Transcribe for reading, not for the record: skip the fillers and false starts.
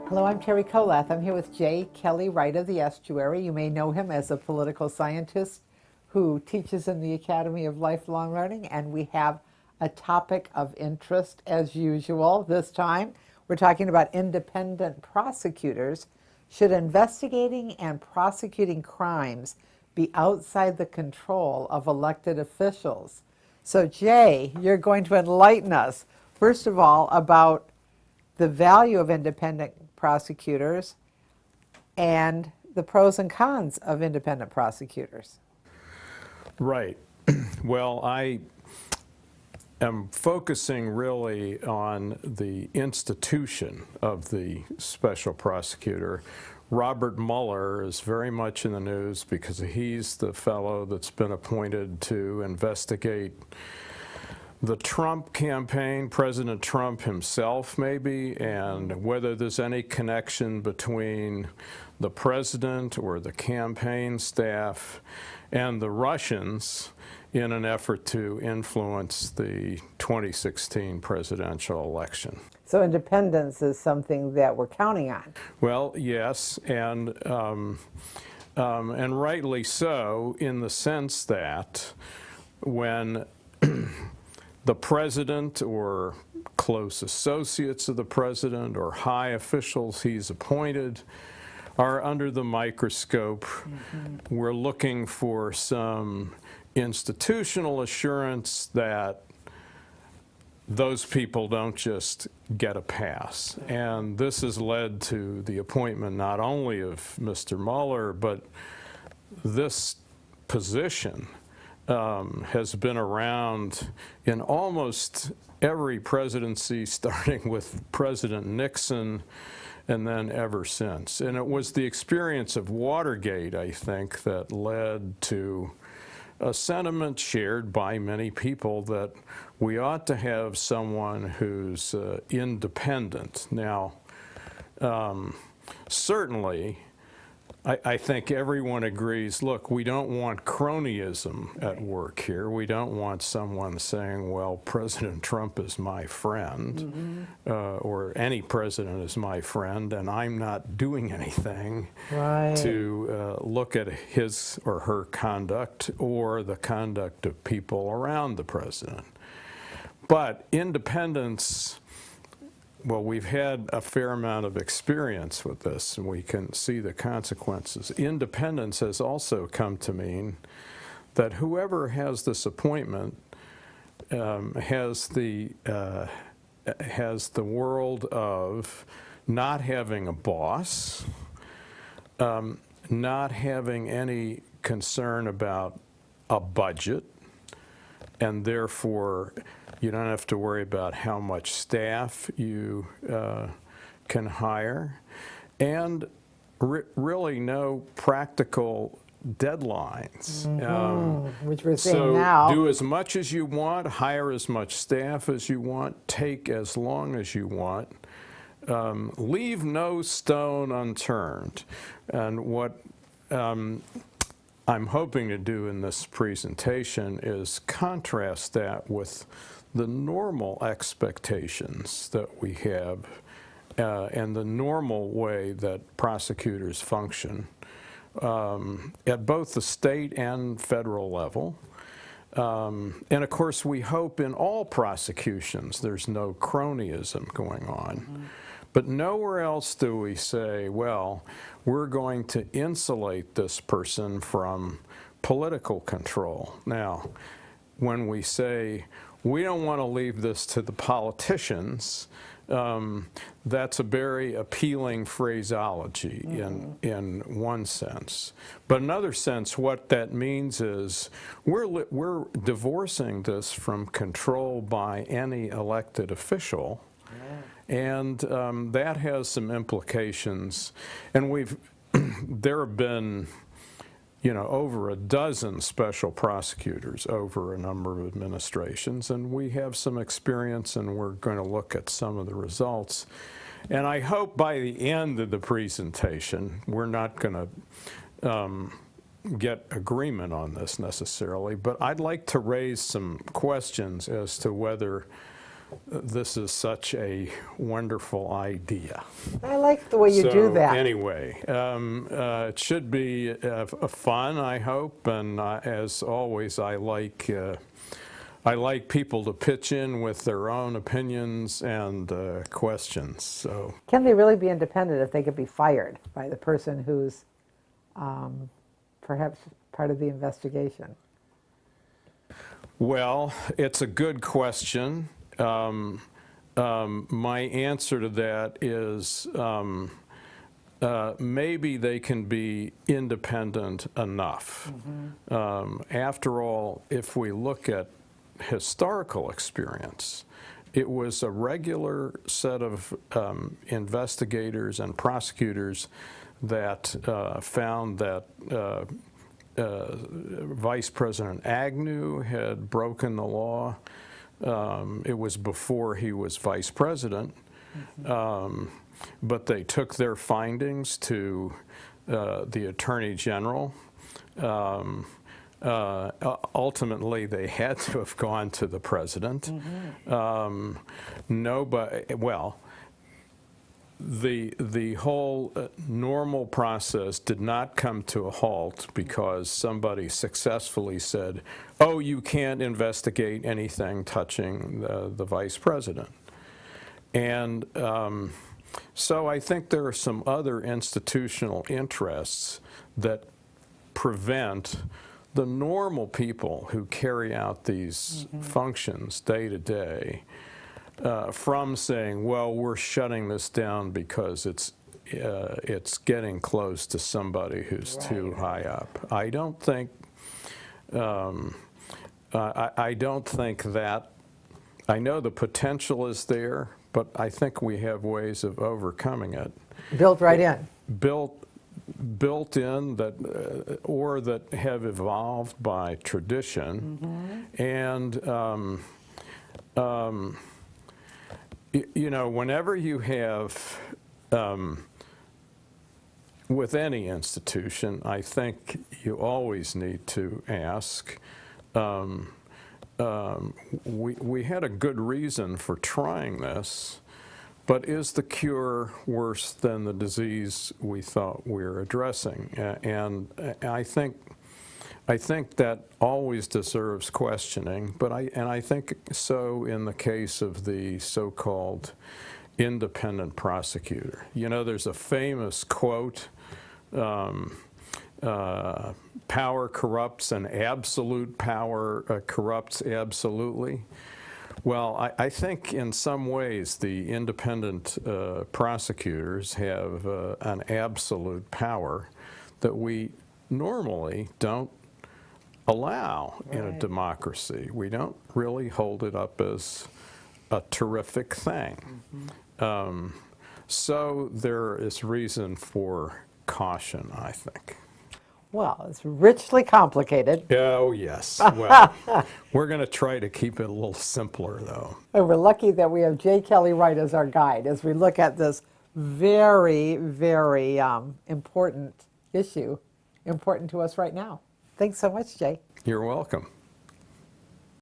Hello, I'm Terry Kolath. I'm here with J. Kelly Wright of the Estuary. You may know him as a political scientist who teaches in the Academy of Lifelong Learning, and we have a topic of interest as usual. This time, we're talking about independent prosecutors. Should investigating and prosecuting crimes be outside the control of elected officials? So, Jay, you're going to enlighten us, first of all, about the value of independent prosecutors and the pros and cons of independent prosecutors. Right. Well, I am focusing really on the institution of the special prosecutor. Robert Mueller is very much in the news because he's the fellow that's been appointed to investigate the Trump campaign, President Trump himself maybe, and whether there's any connection between the president or the campaign staff and the Russians in an effort to influence the 2016 presidential election. So independence is something that we're counting on. Well, yes, and rightly so, in the sense that when the president or close associates of the president or high officials he's appointed are under the microscope, we're looking for some institutional assurance that those people don't just get a pass. And this has led to the appointment not only of Mr. Mueller, but this position has been around in almost every presidency, starting with President Nixon and then ever since. And it was the experience of Watergate, I think, that led to a sentiment shared by many people that we ought to have someone who's independent. Now, certainly, I think everyone agrees, look, we don't want cronyism at work here. We don't want someone saying, well, President Trump is my friend, or any president is my friend, and I'm not doing anything to look at his or her conduct or the conduct of people around the president. But independence, well, we've had a fair amount of experience with this, and we can see the consequences. Independence has also come to mean that whoever has this appointment has the world of not having a boss, not having any concern about a budget, and therefore you don't have to worry about how much staff you can hire, and really no practical deadlines. Which we're seeing now. So do as much as you want, hire as much staff as you want, take as long as you want. Leave no stone unturned. And what I'm hoping to do in this presentation is contrast that with the normal expectations that we have and the normal way that prosecutors function at both the state and federal level. And of course, we hope in all prosecutions there's no cronyism going on. But nowhere else do we say, well, we're going to insulate this person from political control. Now, when we say we don't want to leave this to the politicians, that's a very appealing phraseology in one sense. But in another sense, what that means is we're divorcing this from control by any elected official. And that has some implications. And there have been, over a dozen special prosecutors over a number of administrations, and we have some experience, and we're going to look at some of the results. And I hope by the end of the presentation, we're not going to get agreement on this necessarily, but I'd like to raise some questions as to whether this is such a wonderful idea. I like the way you do that. Anyway, it should be fun, I hope, and as always, I like people to pitch in with their own opinions and questions. So, Can they really be independent if they could be fired by the person who's perhaps part of the investigation? well, it's a good question. My answer to that is maybe they can be independent enough. After all, if we look at historical experience, it was a regular set of investigators and prosecutors that found that Vice President Agnew had broken the law. It was before he was vice president, but they took their findings to the Attorney General. Ultimately, they had to have gone to the president. Nobody, well, the whole normal process did not come to a halt because somebody successfully said, oh, you can't investigate anything touching the vice president. And so I think there are some other institutional interests that prevent the normal people who carry out these functions day to day from saying, well, we're shutting this down because it's getting close to somebody who's too high up. I don't think I don't think that. I know the potential is there, but I think we have ways of overcoming it. Built right in. Built in that, or that have evolved by tradition, and you know, whenever you have, with any institution, I think you always need to ask, we had a good reason for trying this, but is the cure worse than the disease we thought we were addressing? And I think that always deserves questioning, but I think so in the case of the so-called independent prosecutor. You know, there's a famous quote, power corrupts and absolute power corrupts absolutely. Well, I think in some ways the independent prosecutors have an absolute power that we normally don't allow in a democracy. We don't really hold it up as a terrific thing. So there is reason for caution, I think. Well, it's richly complicated. Oh, yes. Well, we're going to try to keep it a little simpler, though. And we're lucky that we have J. Kelly Wright as our guide as we look at this very, very important issue, important to us right now. Thanks so much, Jay. You're welcome.